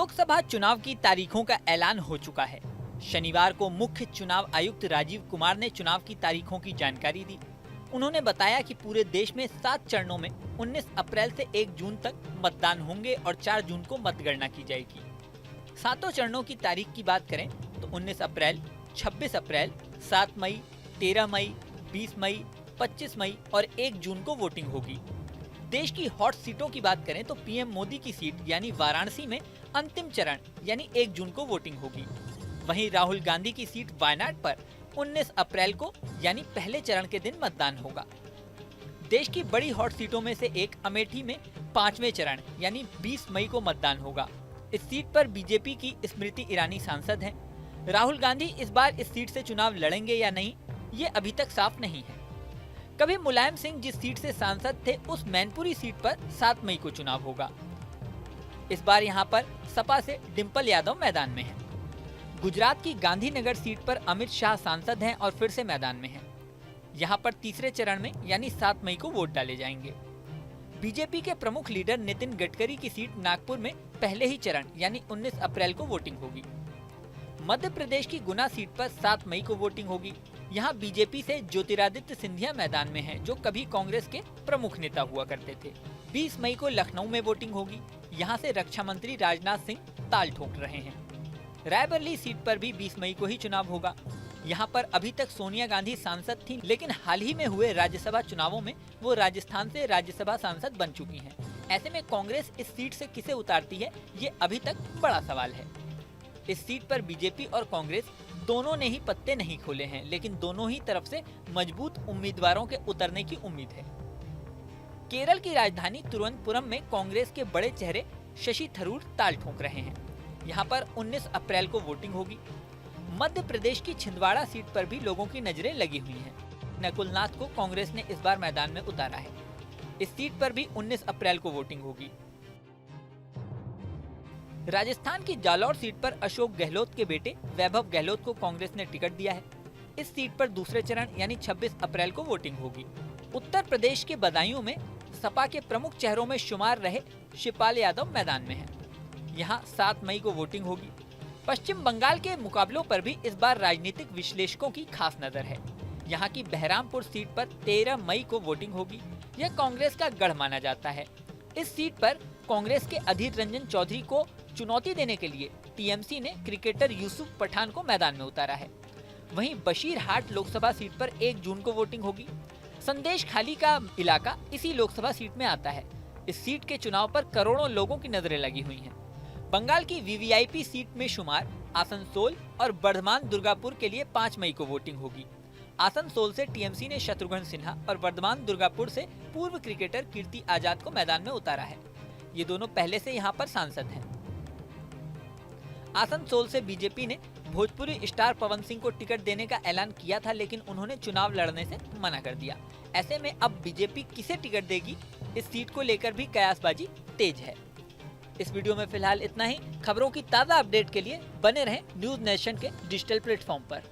लोकसभा चुनाव की तारीखों का ऐलान हो चुका है। शनिवार को मुख्य चुनाव आयुक्त राजीव कुमार ने चुनाव की तारीखों की जानकारी दी। उन्होंने बताया कि पूरे देश में 7 चरणों में 19 अप्रैल से 1 जून तक मतदान होंगे और 4 जून को मतगणना की जाएगी। सातों चरणों की तारीख की बात करें तो 19 अप्रैल, 26 अप्रैल, 7 मई, 13 मई, 20 मई, 25 मई और 1 जून को वोटिंग होगी। देश की हॉट सीटों की बात करें तो पीएम मोदी की सीट यानी वाराणसी में अंतिम चरण यानी 1 जून को वोटिंग होगी। वहीं राहुल गांधी की सीट वायनाड पर 19 अप्रैल को यानी पहले चरण के दिन मतदान होगा। देश की बड़ी हॉट सीटों में से एक अमेठी में 5वें चरण यानी 20 मई को मतदान होगा। इस सीट पर बीजेपी की स्मृति ईरानी सांसद हैं। राहुल गांधी इस बार इस सीट से चुनाव लड़ेंगे या नहीं, ये अभी तक साफ नहीं है। कभी मुलायम सिंह जिस सीट से सांसद थे उस मैनपुरी सीट पर 7 मई को चुनाव होगा। इस बार यहां पर सपा से डिंपल यादव मैदान में हैं। गुजरात की गांधीनगर सीट पर अमित शाह सांसद हैं और फिर से मैदान में हैं। यहां पर तीसरे चरण में यानी 7 मई को वोट डाले जाएंगे। बीजेपी के प्रमुख लीडर नितिन गडकरी की सीट नागपुर में पहले ही चरण यानी 19 अप्रैल को वोटिंग होगी। मध्य प्रदेश की गुना सीट पर 7 मई को वोटिंग होगी। यहाँ बीजेपी से ज्योतिरादित्य सिंधिया मैदान में हैं, जो कभी कांग्रेस के प्रमुख नेता हुआ करते थे। 20 मई को लखनऊ में वोटिंग होगी। यहाँ से रक्षा मंत्री राजनाथ सिंह ताल ठोक रहे हैं। रायबरेली सीट पर भी 20 मई को ही चुनाव होगा। यहाँ पर अभी तक सोनिया गांधी सांसद थी, लेकिन हाल ही में हुए राज्यसभा चुनावों में वो राजस्थान से राज्यसभा सांसद बन चुकी हैं। ऐसे में कांग्रेस इस सीट से किसे उतारती है, ये अभी तक बड़ा सवाल है। इस सीट पर बीजेपी और कांग्रेस दोनों ने ही पत्ते नहीं खोले हैं, लेकिन दोनों ही तरफ से मजबूत उम्मीदवारों के उतरने की उम्मीद है। केरल की राजधानी तिरुवनंतपुरम में कांग्रेस के बड़े चेहरे शशि थरूर ताल ठोक रहे हैं। यहाँ पर 19 अप्रैल को वोटिंग होगी। मध्य प्रदेश की छिंदवाड़ा सीट पर भी लोगों की नजरें लगी हुई हैं। नकुल नाथ को कांग्रेस ने इस बार मैदान में उतारा है। इस सीट पर भी 19 अप्रैल को वोटिंग होगी। राजस्थान की जालौर सीट पर अशोक गहलोत के बेटे वैभव गहलोत को कांग्रेस ने टिकट दिया है। इस सीट पर दूसरे चरण यानी 26 अप्रैल को वोटिंग होगी। उत्तर प्रदेश के बदायूं में सपा के प्रमुख चेहरों में शुमार रहे शिवपाल यादव मैदान में हैं। यहां 7 मई को वोटिंग होगी। पश्चिम बंगाल के मुकाबलों पर भी इस बार राजनीतिक विश्लेषकों की खास नजर है। यहाँ की बहरामपुर सीट पर 13 मई को वोटिंग होगी। यह कांग्रेस का गढ़ माना जाता है। इस सीट पर कांग्रेस के अधीर रंजन चौधरी को चुनौती देने के लिए टीएमसी ने क्रिकेटर यूसुफ पठान को मैदान में उतारा है। वहीं बशीरहाट लोकसभा सीट पर 1 जून को वोटिंग होगी। संदेश खाली का इलाका इसी लोकसभा सीट में आता है। इस सीट के चुनाव पर करोड़ों लोगों की नजरें लगी हुई हैं। बंगाल की वीवीआईपी सीट में शुमार आसनसोल और बर्धमान दुर्गापुर के लिए 5 मई को वोटिंग होगी। आसनसोल से टीएमसी ने शत्रुघ्न सिन्हा और बर्धमान दुर्गापुर से पूर्व क्रिकेटर कीर्ति आजाद को मैदान में उतारा है। ये दोनों पहले से यहाँ पर सांसद हैं। आसनसोल से बीजेपी ने भोजपुरी स्टार पवन सिंह को टिकट देने का ऐलान किया था, लेकिन उन्होंने चुनाव लड़ने से मना कर दिया। ऐसे में अब बीजेपी किसे टिकट देगी, इस सीट को लेकर भी कयासबाजी तेज है। इस वीडियो में फिलहाल इतना ही। खबरों की ताज़ा अपडेट के लिए बने रहें न्यूज नेशन के डिजिटल प्लेटफॉर्म पर।